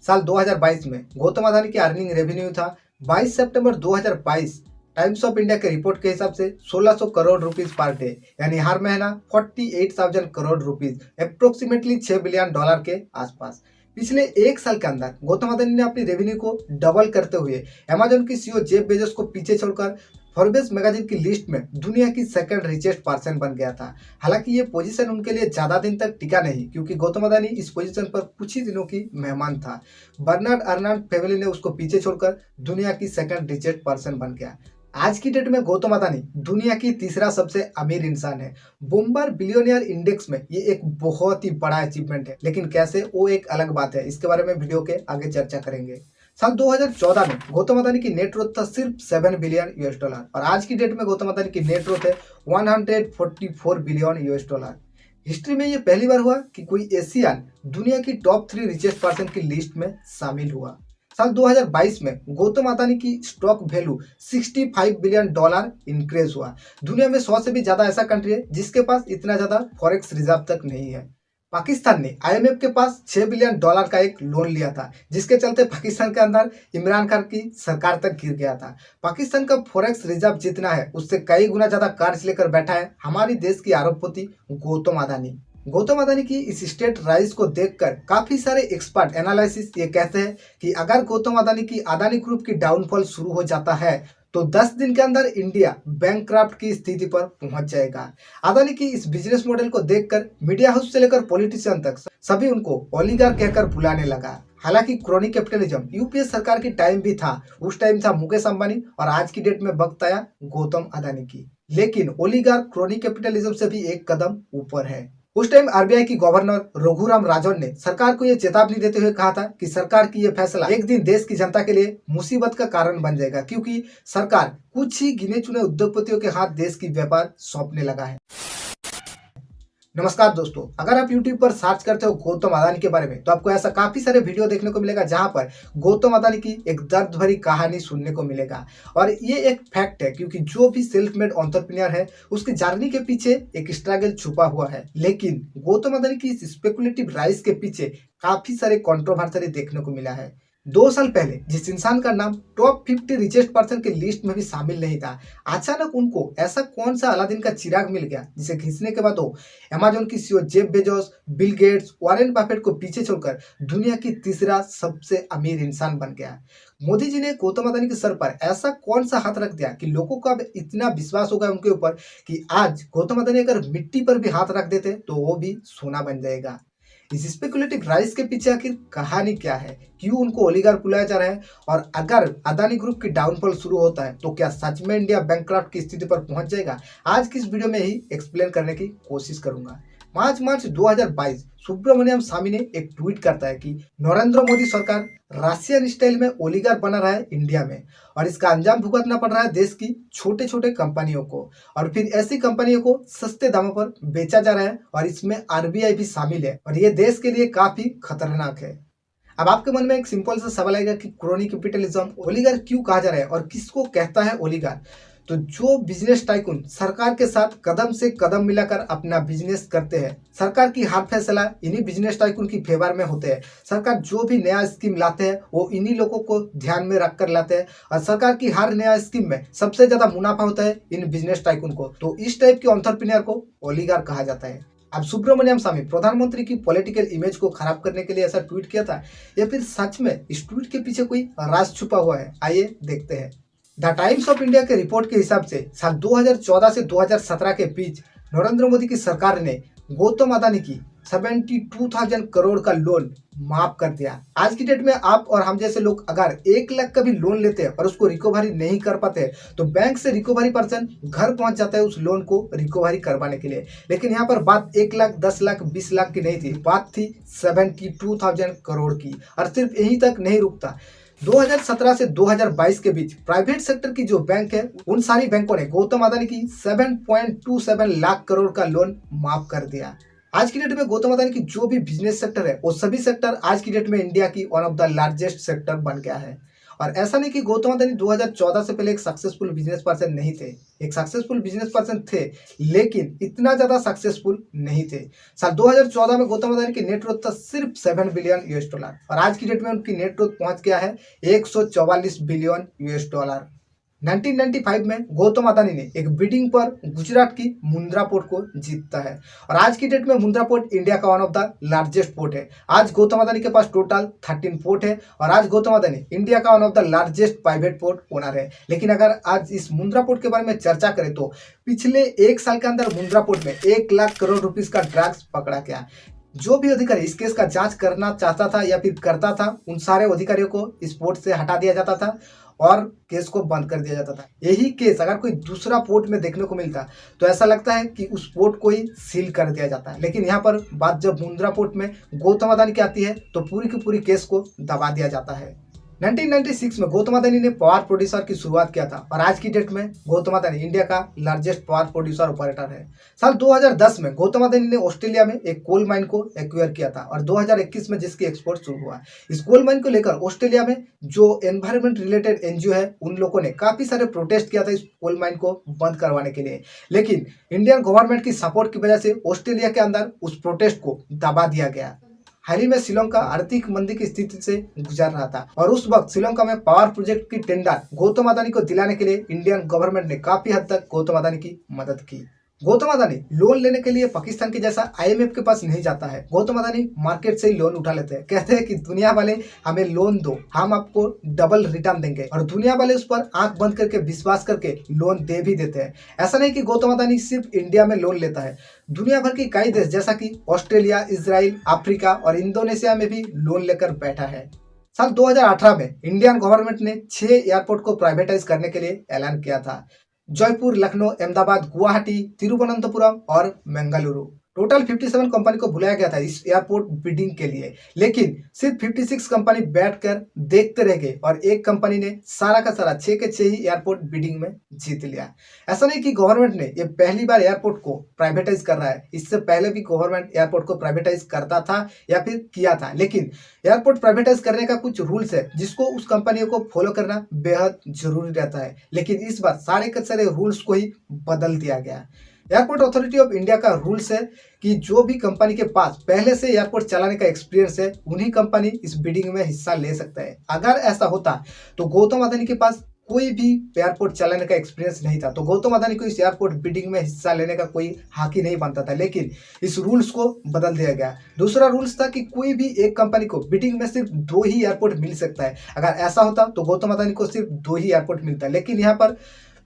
साल 2022 में गौतम अदानी की अर्निंग रेवेन्यू था 22 सितंबर 2022 टाइम्स ऑफ इंडिया के रिपोर्ट के हिसाब से 1600 करोड़ रुपीस पर डे, यानी हर महीना 48,000 करोड़ रुपीस, अप्रोक्सीमेटली $6 बिलियन के आसपास। पिछले एक साल के अंदर गौतम अदानी ने अपनी रेवेन्यू को डबल करते हुए अमेजन की सीईओ जेफ बेजोस को पीछे छोड़कर फोर्ब्स मैगजीन की लिस्ट में दुनिया की सेकंड रिचेस्ट पर्सन बन गया था। हालांकि ये पोजीशन उनके लिए ज्यादा दिन तक टिका नहीं, क्योंकि गौतम अदानी इस पोजीशन पर कुछ ही दिनों की मेहमान था। बर्नार्ड अर्नाल्ड फैमिली ने उसको पीछे छोड़कर दुनिया की सेकंड रिचेस्ट पर्सन बन गया। आज की डेट में गौतम अदानी दुनिया की तीसरा सबसे अमीर इंसान है। बूमबर्ग बिलियनियर इंडेक्स में ये एक बहुत ही बड़ा अचीवमेंट है, लेकिन कैसे, वो एक अलग बात है। इसके बारे में वीडियो के आगे चर्चा करेंगे। साल 2014 में गौतम अदानी की नेट वर्थ था सिर्फ $7 बिलियन और आज की डेट में गौतम अदानी की नेट वर्थ है $144 बिलियन। हिस्ट्री में ये पहली बार हुआ कि कोई एशियन दुनिया की टॉप 3 रिचेस्ट पर्सन की लिस्ट में शामिल हुआ। साल 2022 में गौतम अदानी की स्टॉक वैल्यू $65 बिलियन इंक्रीज हुआ। दुनिया में 100 से भी ज्यादा ऐसा कंट्री है जिसके पास इतना ज्यादा फॉरेक्स रिजर्व तक नहीं है। पाकिस्तान ने आईएमएफ के पास $6 बिलियन का एक लोन लिया था, जिसके चलते पाकिस्तान के अंदर इमरान खान की सरकार तक गिर गया था। पाकिस्तान का फॉरेक्स रिजर्व जितना है उससे कई गुना ज्यादा कर्ज लेकर बैठा है हमारी देश की अरबपति गौतम अदानी। गौतम अदानी की इस स्टेट राइज को देखकर काफी सारे एक्सपर्ट एनालिसिस ये कहते हैं कि अगर गौतम अदानी की अदानी ग्रुप की डाउनफॉल शुरू हो जाता है तो 10 दिन के अंदर इंडिया बैंकक्रप्ट की स्थिति पर पहुंच जाएगा। अदानी की इस बिजनेस मॉडल को देखकर मीडिया हाउस से लेकर पॉलिटिशियन तक सभी उनको ओलिगार कहकर बुलाने लगा। हालांकि क्रोनी कैपिटलिज्म यूपीए सरकार की टाइम भी था, उस टाइम था मुकेश अंबानी और आज की डेट में वक्त आया गौतम अदानी की। लेकिन ओलिगार क्रोनी कैपिटलिज्म से भी एक कदम ऊपर है। उस टाइम आरबीआई की गवर्नर रघुराम राजन ने सरकार को यह चेतावनी देते हुए कहा था कि सरकार की यह फैसला एक दिन देश की जनता के लिए मुसीबत का कारण बन जाएगा, क्योंकि सरकार कुछ ही गिने चुने उद्योगपतियों के हाथ देश की व्यापार सौंपने लगा है। नमस्कार दोस्तों, अगर आप YouTube पर सर्च करते हो गौतम अदानी के बारे में तो आपको ऐसा काफी सारे वीडियो देखने को मिलेगा जहां पर गौतम अदानी की एक दर्द भरी कहानी सुनने को मिलेगा। और ये एक फैक्ट है, क्योंकि जो भी सेल्फ मेड एंटरप्रेन्योर है उसकी जर्नी के पीछे एक स्ट्रगल छुपा हुआ है। लेकिन गौतम अदानी की इस स्पेकुलेटिव राइज के पीछे काफी सारे कंट्रोवर्सी देखने को मिला है। 2 साल पहले जिस इंसान का नाम टॉप 50 रिचेस्ट पर्सन के लिस्ट में भी शामिल नहीं था, अचानक उनको ऐसा कौन सा अलादीन का चिराग मिल गया जिसे खींचने के बाद वो अमेजन की CEO Jeff Bezos, Bill Gates, Warren Buffett को पीछे छोड़कर दुनिया की तीसरा सबसे अमीर इंसान बन गया। मोदी जी ने गौतम अदानी के सर पर ऐसा कौन सा हाथ रख दिया कि लोगों का अब इतना विश्वास हो गया उनके ऊपर कि आज गौतम अदानी अगर मिट्टी पर भी हाथ रख देते तो वो भी सोना बन जाएगा। इस स्पेकुलेटिव राइज के पीछे आखिर कहानी क्या है, क्यों उनको ओलिगार बुलाया जा रहा है, और अगर अदानी ग्रुप की डाउनफॉल शुरू होता है तो क्या सच में इंडिया बैंकक्रप्ट की स्थिति पर पहुंच जाएगा? आज की इस वीडियो में ही एक्सप्लेन करने की कोशिश करूंगा। मार्च 2022 सुब्रमण्यम स्वामी ने एक ट्वीट करता है कि नरेंद्र मोदी सरकार रशियन स्टाइल में ओलिगार बना रहा है इंडिया में, और इसका अंजाम भुगतना पड़ रहा है देश की छोटे छोटे कंपनियों को, और फिर ऐसी कंपनियों को सस्ते दामों पर बेचा जा रहा है, और इसमें आरबीआई भी शामिल है, और ये देश के लिए काफी खतरनाक है। अब आपके मन में एक सिंपल सा सवाल आएगा कि क्रोनी कैपिटलिज्म ओलिगार क्यों कहा जा रहा है और किसको कहता है ओलिगार? तो जो बिजनेस टाइकून सरकार के साथ कदम से कदम मिलाकर अपना बिजनेस करते हैं, सरकार की हर फैसला इन्हीं बिजनेस टाइकून की फेवर में होते हैं। सरकार जो भी नया स्कीम लाते हैं वो इन्हीं लोगों को ध्यान में रखकर लाते हैं, और सरकार की हर नया स्कीम में सबसे ज्यादा मुनाफा होता है इन बिजनेस टाइकून को। तो इस टाइप के एंटरप्रेन्योर को ओलिगार कहा जाता है। अब सुब्रमण्यम स्वामी प्रधानमंत्री की पॉलिटिकल इमेज को खराब करने के लिए ऐसा ट्वीट किया था, या फिर सच में इस ट्वीट के पीछे कोई राज छुपा हुआ है? आइए देखते हैं। द टाइम्स ऑफ इंडिया के रिपोर्ट के हिसाब से साल 2014 से 2017 के बीच नरेंद्र मोदी की सरकार ने गौतम अदानी की 72,000 करोड़ का लोन माफ कर दिया। आज की डेट में आप और हम जैसे लोग अगर 1 लाख का भी लोन लेते हैं और उसको रिकवरी नहीं कर पाते तो बैंक से रिकवरी पर्सन घर पहुंच जाता है उस लोन को रिकवरी करवाने के लिए। लेकिन यहाँ पर बात 1 लाख, 10 लाख, 20 लाख की नहीं थी, बात थी 72,000 करोड़ की। और सिर्फ यहीं तक नहीं रुकता, 2017 से 2022 के बीच प्राइवेट सेक्टर की जो बैंक है उन सारी बैंकों ने गौतम अदानी की 7.27 लाख करोड़ का लोन माफ कर दिया। आज की डेट में गौतम अदानी की जो भी बिजनेस सेक्टर है वो सभी सेक्टर आज की डेट में इंडिया की one of the largest sector बन गया है। और ऐसा नहीं कि गौतम अदानी 2014 से पहले एक सक्सेसफुल बिजनेस पर्सन नहीं थे, एक सक्सेसफुल बिजनेस पर्सन थे, लेकिन इतना ज़्यादा सक्सेसफुल नहीं थे। साल 2014 में गौतम अदानी की नेट वर्थ था सिर्फ 7 बिलियन यूएस डॉलर और आज की डेट में उनकी नेट वर्थ पहुंच गया है 144 बिलियन यूएस डॉलर। 1995 में गौतम अदानी ने एक बिडिंग पर गुजरात की मुंद्रा पोर्ट को जीतता है और आज की डेट में मुंद्रा पोर्ट इंडिया का one of the largest port है। आज गौतम अदानी के पास टोटल 13 पोर्ट है और आज गौतम अदानी इंडिया का one of the largest private port owner है। लेकिन अगर आज इस मुंद्रा पोर्ट के बारे में चर्चा करें तो पिछले एक साल के अंदर मुंद्रा पोर्ट में 1 लाख करोड़ रुपीज का ड्रग्स पकड़ा गया। जो भी अधिकारी इस केस का जांच करना चाहता था या फिर करता था, उन सारे अधिकारियों को इस पोर्ट से हटा दिया जाता था और केस को बंद कर दिया जाता था। यही केस अगर कोई दूसरा पोर्ट में देखने को मिलता तो ऐसा लगता है कि उस पोर्ट को ही सील कर दिया जाता है। लेकिन यहाँ पर बात जब मुंद्रा पोर्ट में गौतम अदानी की आती है तो पूरी की पूरी केस को दबा दिया जाता है। 1996 में गौतम अदानी ने पावर प्रोड्यूसर की शुरुआत किया था और आज की डेट में गौतम अदानी इंडिया का लार्जेस्ट पावर प्रोड्यूसर ऑपरेटर है। साल 2010 में गौतम अदानी ने ऑस्ट्रेलिया में एक कोल माइन को एक्वायर किया था और 2021 में जिसकी एक्सपोर्ट शुरू हुआ। इस कोल माइन को लेकर ऑस्ट्रेलिया में जो एनवायरमेंट रिलेटेड एनजीओ है उन लोगों ने काफी सारे प्रोटेस्ट किया था इस कोल माइन को बंद करवाने के लिए, लेकिन इंडियन गवर्नमेंट की सपोर्ट की वजह से ऑस्ट्रेलिया के अंदर उस प्रोटेस्ट को दबा दिया गया। हाल ही में श्रीलंका आर्थिक मंदी की स्थिति से गुजर रहा था और उस वक्त श्रीलंका में पावर प्रोजेक्ट की टेंडर गौतम अदानी को दिलाने के लिए इंडियन गवर्नमेंट ने काफी हद तक गौतम अदानी की मदद की। गौतम अदानी लोन लेने के लिए पाकिस्तान के जैसा आईएमएफ के पास नहीं जाता है। गौतम अदानी मार्केट से ही लोन उठा लेते हैं, कहते हैं कि दुनिया वाले हमें लोन दो, हम आपको डबल रिटर्न देंगे और दुनिया वाले उस पर आंख बंद करके विश्वास करके लोन दे भी देते हैं। ऐसा नहीं कि गौतम अदानी सिर्फ इंडिया में लोन लेता है, दुनिया भर के कई देश जैसा कि ऑस्ट्रेलिया, इजराइल, अफ्रीका और इंडोनेशिया में भी लोन लेकर बैठा है। साल 2018 में इंडियन गवर्नमेंट ने 6 एयरपोर्ट को प्राइवेटाइज करने के लिए ऐलान किया था। जयपुर, लखनऊ, अहमदाबाद, गुवाहाटी, तिरुवनंतपुरम और बेंगलुरु। टोटल 57 कंपनी को बुलाया गया था इस एयरपोर्ट बिडिंग के लिए, लेकिन सिर्फ 56 कंपनी बैठकर देखते रह गए और एक कंपनी ने सारा का सारा 6 के 6 ही एयरपोर्ट बिडिंग में जीत लिया। ऐसा नहीं कि गवर्नमेंट ने ये पहली बार एयरपोर्ट को प्राइवेटाइज कर रहा है, इससे पहले भी गवर्नमेंट एयरपोर्ट को प्राइवेटाइज करता था या फिर किया था, लेकिन एयरपोर्ट प्राइवेटाइज करने का कुछ रूल्स है जिसको उस कंपनियों को फॉलो करना बेहद जरूरी रहता है। लेकिन इस बार सारे के सारे रूल्स को ही बदल दिया गया। एयरपोर्ट अथॉरिटी ऑफ इंडिया का रूल्स है कि जो भी कंपनी के पास पहले से एयरपोर्ट चलाने का एक्सपीरियंस है उन्हीं कंपनी इस बिडिंग में हिस्सा ले सकता है। अगर ऐसा होता तो गौतम अदानी के पास कोई भी एयरपोर्ट चलाने का एक्सपीरियंस नहीं था तो गौतम अदानी को इस एयरपोर्ट बिडिंग में हिस्सा लेने का कोई हक ही नहीं बनता था, लेकिन इस रूल्स को बदल दिया गया। दूसरा रूल्स था कि कोई भी एक कंपनी को बिडिंग में सिर्फ 2 ही एयरपोर्ट मिल सकता है। अगर ऐसा होता तो गौतम अदानी को सिर्फ 2 ही एयरपोर्ट मिलता, लेकिन यहाँ पर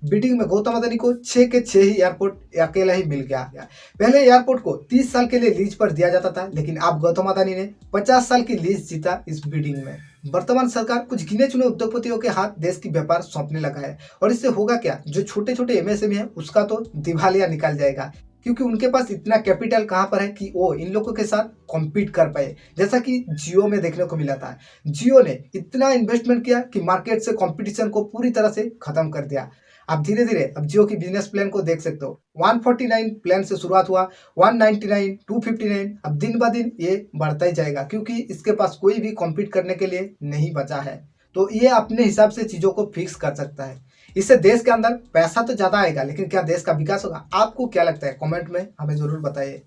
बिडिंग में गौतम अदानी को 6 के 6 ही एयरपोर्ट अकेला ही मिल गया। पहले एयरपोर्ट को 30 साल के लिए लीज पर दिया जाता था, लेकिन अब गौतम अदानी ने 50 साल की लीज जीता इस बिडिंग में। वर्तमान सरकार कुछ गिने चुने उद्योगपतियों के हाथ देश की व्यापार सौंपने लगा है और इससे होगा क्या, जो छोटे छोटे एमएसएमई है उसका तो दिवालिया निकल जाएगा, क्योंकि उनके पास इतना कैपिटल कहाँ पर है कि वो इन लोगों के साथ कॉम्पीट कर पाए। जैसा कि जियो में देखने को मिला था, जियो ने इतना इन्वेस्टमेंट किया कि मार्केट से कंपटीशन को पूरी तरह से खत्म कर दिया। अब धीरे धीरे अब जियो की बिजनेस प्लान को देख सकते हो, 149 प्लान से शुरुआत हुआ, 199, 259, अब दिन ब दिन ये बढ़ता ही जाएगा क्योंकि इसके पास कोई भी कॉम्पीट करने के लिए नहीं बचा है। तो ये अपने हिसाब से चीज़ों को फिक्स कर सकता है। इससे देश के अंदर पैसा तो ज़्यादा आएगा, लेकिन क्या देश का विकास होगा? आपको क्या लगता है? कमेंट में हमें ज़रूर बताइए।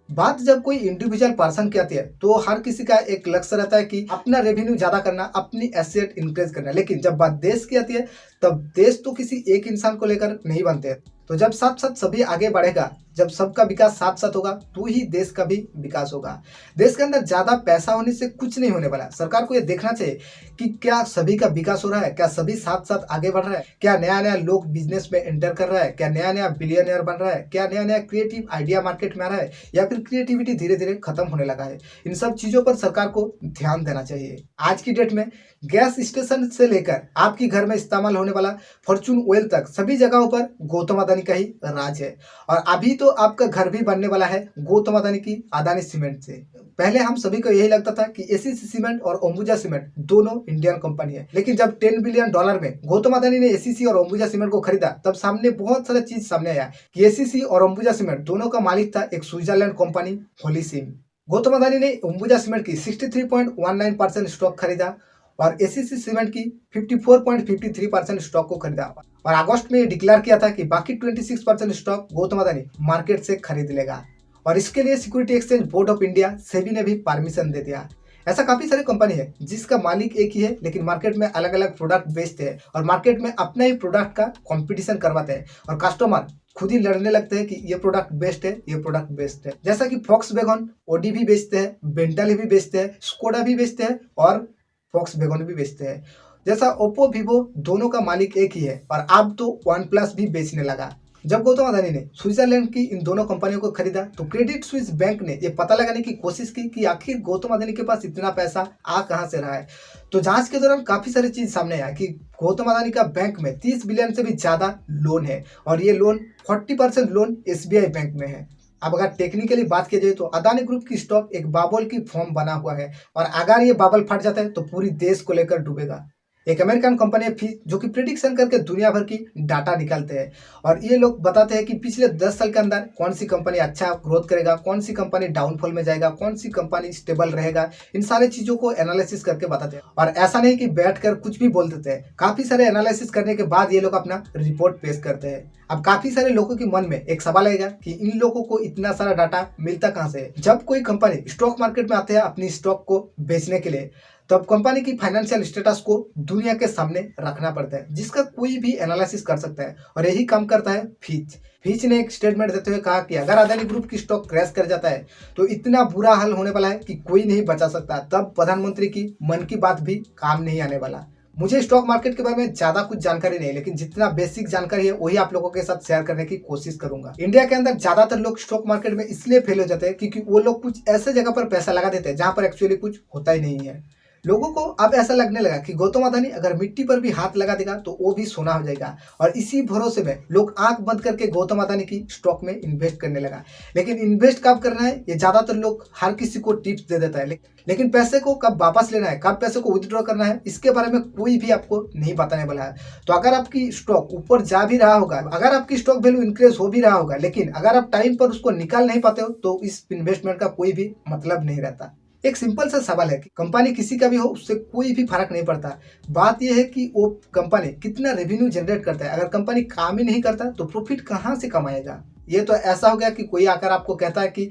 बात जब कोई इंडिविजुअल पर्सन की आती है तो हर किसी का एक लक्ष्य रहता है कि अपना रेवेन्यू ज्यादा करना, अपनी एसेट इंक्रीज करना, लेकिन जब बात देश की आती है तब देश तो किसी एक इंसान को लेकर नहीं बनते। तो जब साथ साथ सभी आगे बढ़ेगा, जब सबका विकास साथ साथ होगा तो ही देश का भी विकास होगा। देश के अंदर ज्यादा पैसा होने से कुछ नहीं होने वाला। सरकार को यह देखना चाहिए कि क्या सभी का विकास हो रहा है, क्या सभी साथ साथ आगे बढ़ रहा है, क्या नया नया लोग बिजनेस में एंटर कर रहा है, क्या नया नया बिलियनियर बन रहा है, क्या नया नया क्रिएटिव आइडिया मार्केट में आ रहा है, या फिर क्रिएटिविटी धीरे धीरे खत्म होने लगा है। इन सब चीजों पर सरकार को ध्यान देना चाहिए। आज की डेट में गैस स्टेशन से लेकर आपकी घर में इस्तेमाल होने वाला फॉर्चून ऑयल तक सभी जगहों पर गौतम अदानी का ही राज है। और अभी तो आपका घर भी बनने वाला है गौतम अदानी की अदानी सीमेंट से। पहले हम सभी को यही लगता था कि एसीसी सीमेंट और अंबुजा सीमेंट दोनों इंडियन कंपनी है, लेकिन जब $10 बिलियन में गौतम अदानी ने एसीसी और अंबुजा सीमेंट को खरीदा तब सामने बहुत सारा चीज सामने आया कि एसीसी और अंबुजा सीमेंट दोनों का मालिक था एक स्विट्जरलैंड कंपनी होलीसिम। गौतम अदानी ने अंबुजा सीमेंट की 63.19% स्टॉक खरीदा और एसीसी सीमेंट की 54.53% स्टॉक को खरीदा और अगस्त में डिक्लेयर किया था कि बाकी 26% स्टॉक गौतम अदानी मार्केट से खरीद लेगा और इसके लिए security exchange board of India SEBI ने भी परमिशन दे दिया। ऐसा काफी सारी कंपनी है जिसका मालिक एक ही है लेकिन मार्केट में अलग अलग प्रोडक्ट बेचते हैं और मार्केट में अपने ही प्रोडक्ट का कंपटीशन करवाते हैं और कस्टमर खुद ही लड़ने लगते हैं कि ये प्रोडक्ट बेस्ट है, ये प्रोडक्ट बेस्ट है। जैसा कि फॉक्सवैगन ऑडी भी बेचते हैं, बेंटली भी बेचते हैं, स्कोडा भी बेचते हैं और फॉक्सवैगन भी बेचते हैं। जैसा ओप्पो वीवो दोनों का मालिक एक ही है और अब तो वन प्लस भी बेचने लगा। जब गौतम अदानी ने स्विट्जरलैंड की इन दोनों कंपनियों को खरीदा तो क्रेडिट स्विस बैंक ने यह पता लगाने की कोशिश की कि आखिर गौतम अदानी के पास इतना पैसा आ कहां से रहा है। तो जांच के दौरान काफी सारी चीज सामने आया कि गौतम अदानी का बैंक में 30 बिलियन से भी ज्यादा लोन है और ये लोन 40% लोन एसबीआई बैंक में है। अब अगर टेक्निकली बात की जाए तो अदानी ग्रुप की स्टॉक एक बाबल की फॉर्म बना हुआ है और अगर ये बाबल फट जाता है तो पूरी देश को लेकर डूबेगा। एक अमेरिकन कंपनी है फिच जो कि प्रिडिक्शन करके दुनिया भर की डाटा निकालते हैं और ये लोग बताते हैं कि पिछले 10 साल के अंदर कौन सी कंपनी अच्छा ग्रोथ करेगा, कौन सी कंपनी डाउनफॉल में जाएगा, कौन सी कंपनी स्टेबल रहेगा। इन सारी चीजों को एनालिसिस करके बताते हैं और ऐसा नहीं कि बैठकर कुछ भी बोल देते हैं। काफी सारे एनालिसिस करने के बाद ये लोग अपना रिपोर्ट पेश करते हैं। अब काफी सारे लोगों के मन में एक सवाल आएगा कि इन लोगों को इतना सारा डाटा मिलता कहां से है। जब कोई कंपनी स्टॉक मार्केट में आते हैं अपनी स्टॉक को बेचने के लिए तब कंपनी की फाइनेंशियल स्टेटस को दुनिया के सामने रखना पड़ता है जिसका कोई भी एनालिसिस कर सकता है और यही काम करता है फिच। फिच ने एक स्टेटमेंट देते हुए कहा कि अगर अदानी ग्रुप की स्टॉक क्रैश कर जाता है तो इतना बुरा हाल होने वाला है कि कोई नहीं बचा सकता। तब प्रधानमंत्री की मन की बात भी काम नहीं आने वाला। मुझे स्टॉक मार्केट के बारे में ज्यादा कुछ जानकारी नहीं, लेकिन जितना बेसिक जानकारी है वही आप लोगों के साथ शेयर करने की कोशिश करूंगा। इंडिया के अंदर ज्यादातर लोग स्टॉक मार्केट में इसलिए फेल हो जाते हैं क्योंकि वो लोग कुछ ऐसे जगह पर पैसा लगा देते हैं जहां पर एक्चुअली कुछ होता ही नहीं है। लोगों को अब ऐसा लगने लगा कि गौतम अदानी अगर मिट्टी पर भी हाथ लगा देगा तो वो भी सोना हो जाएगा और इसी भरोसे में लोग आंख बंद करके गौतम अदानी की स्टॉक में इन्वेस्ट करने लगा। लेकिन इन्वेस्ट कब करना है ये ज्यादातर लोग हर किसी को टिप्स दे देता है, लेकिन पैसे को कब वापस लेना है, कब पैसे को विथड्रॉ करना है, इसके बारे में कोई भी आपको नहीं बताने वाला है। तो अगर आपकी स्टॉक ऊपर जा भी रहा होगा, अगर आपकी स्टॉक वैल्यू इंक्रीज हो भी रहा होगा, लेकिन अगर आप टाइम पर उसको निकाल नहीं पाते हो तो इस इन्वेस्टमेंट का कोई भी मतलब नहीं रहता। एक सिंपल सा सवाल है कि कंपनी किसी का भी हो उससे कोई भी फर्क नहीं पड़ता। बात यह है कि वो कंपनी कितना रेवेन्यू जनरेट करता है। अगर कंपनी काम ही नहीं करता तो प्रॉफिट कहाँ से कमाएगा। ये तो ऐसा हो गया कि कोई आकर आपको कहता है कि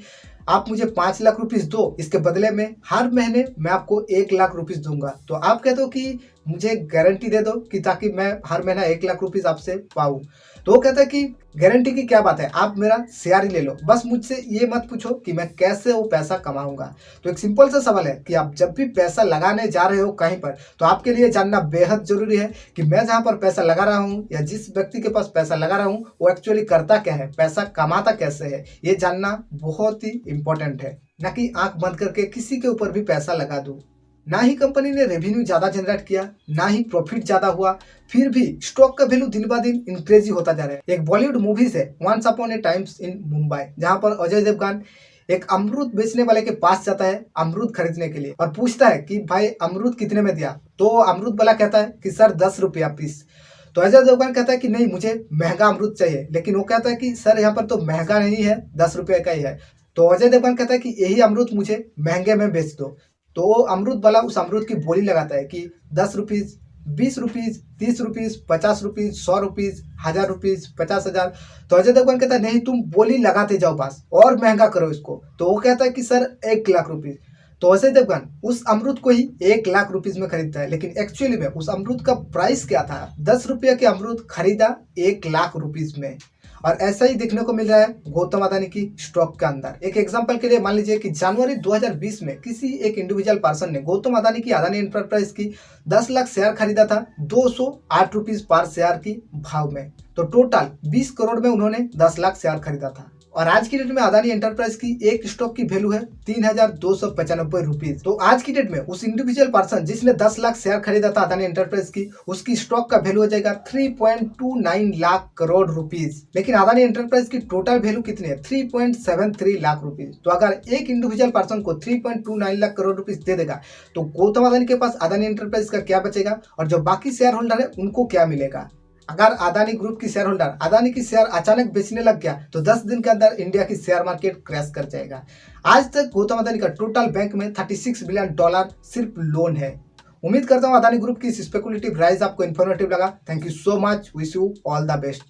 आप मुझे 5 लाख रुपीस दो, इसके बदले में हर महीने मैं आपको 1 लाख रुपीस दूंगा। तो आप कहते हो कि मुझे गारंटी दे दो कि ताकि मैं हर महीना 1 लाख रुपीस आपसे पाऊं। तो वो कहता है कि गारंटी की क्या बात है, आप मेरा शेयर ही ले लो, बस मुझसे ये मत पूछो कि मैं कैसे वो पैसा कमाऊंगा। तो एक सिंपल सा सवाल है कि आप जब भी पैसा लगाने जा रहे हो कहीं पर तो आपके लिए जानना बेहद जरूरी है कि मैं जहां पर पैसा लगा रहा हूं या जिस व्यक्ति के पास पैसा लगा रहा हूं वो एक्चुअली करता क्या है, पैसा कमाता कैसे है। ये जानना बहुत ही इंपॉर्टेंट है, ना कि आंख बंद करके किसी के ऊपर भी पैसा लगा दूं। ना ही कंपनी ने रेवेन्यू ज्यादा जनरेट किया, ना ही प्रॉफिट ज्यादा हुआ, फिर भी स्टॉक का वैल्यू दिन ब दिन इंक्रीज होता जा रहा है। एक बॉलीवुड मूवीज है once upon a times in Mumbai, जहां पर अजय देवगन एक अमरूद बेचने वाले के पास जाता है अमरूद खरीदने के लिए और पूछता है कि भाई अमरूद कितने में दिया। तो अमरूद वाला कहता है कि सर 10 रुपया पीस। तो अजय देवगन कहता है कि नहीं मुझे महंगा अमरूद चाहिए, लेकिन वो कहता है कि सर यहाँ पर तो महंगा नहीं है, 10 रुपये का ही है। तो अजय देवगन कहता है कि यही अमरूद मुझे महंगे में बेच दो। तो अमरूद वाला उस अमरूद की बोली लगाता है कि 10 rupees, 20 rupees, 30 rupees, 50 rupees, 100 rupees, 1000 rupees, 50,000। तो अजय देवगन कहता है नहीं तुम बोली लगाते जाओ बस और महंगा करो इसको। तो वो कहता है कि सर 1 लाख रुपीज। तो अजय देवगन उस अमरूद को ही 1 लाख रुपीज में खरीदता है, लेकिन एक्चुअली में उस अमरूद का प्राइस क्या था, 10 रुपये के अमरूद खरीदा 1 लाख रुपीज में। और ऐसा ही देखने को मिल रहा है गौतम अदानी की स्टॉक के अंदर। एक एग्जांपल के लिए मान लीजिए कि जनवरी 2020 में किसी एक इंडिविजुअल पर्सन ने गौतम अदानी की अदानी एंटरप्राइज की 10 लाख शेयर खरीदा था 208 रुपीज पर शेयर की भाव में। तो टोटल 20 करोड़ में उन्होंने 10 लाख शेयर खरीदा था। और आज की डेट में अदानी एंटरप्राइज की एक स्टॉक की वैल्यू है 3,295 रुपीज। तो आज की डेट में उस इंडिविजुअल पर्सन जिसने 10 लाख शेयर खरीदा था अदानी एंटरप्राइज की, उसकी स्टॉक का वैल्यू हो जाएगा 3.29 लाख करोड़ रुपीज। लेकिन अदानी एंटरप्राइज की टोटल वैल्यू कितनी है, 3.73 लाख रुपीज। तो अगर एक इंडिविजुअल पर्सन को 3.29 लाख करोड़ रुपीज दे देगा तो गौतम अदानी के पास अदानी एंटरप्राइज का क्या बचेगा और जो बाकी शेयर होल्डर है उनको क्या मिलेगा। अगर अदानी ग्रुप की शेयर होल्डर अदानी की शेयर अचानक बेचने लग गया तो 10 दिन के अंदर इंडिया की शेयर मार्केट क्रैश कर जाएगा। आज तक गौतम अदानी का टोटल बैंक में $36 बिलियन सिर्फ लोन है। उम्मीद करता हूँ अदानी ग्रुप की स्पेकुलेटिव राइज आपको इन्फॉर्मेटिव लगा। Thank you so much, wish you all the best.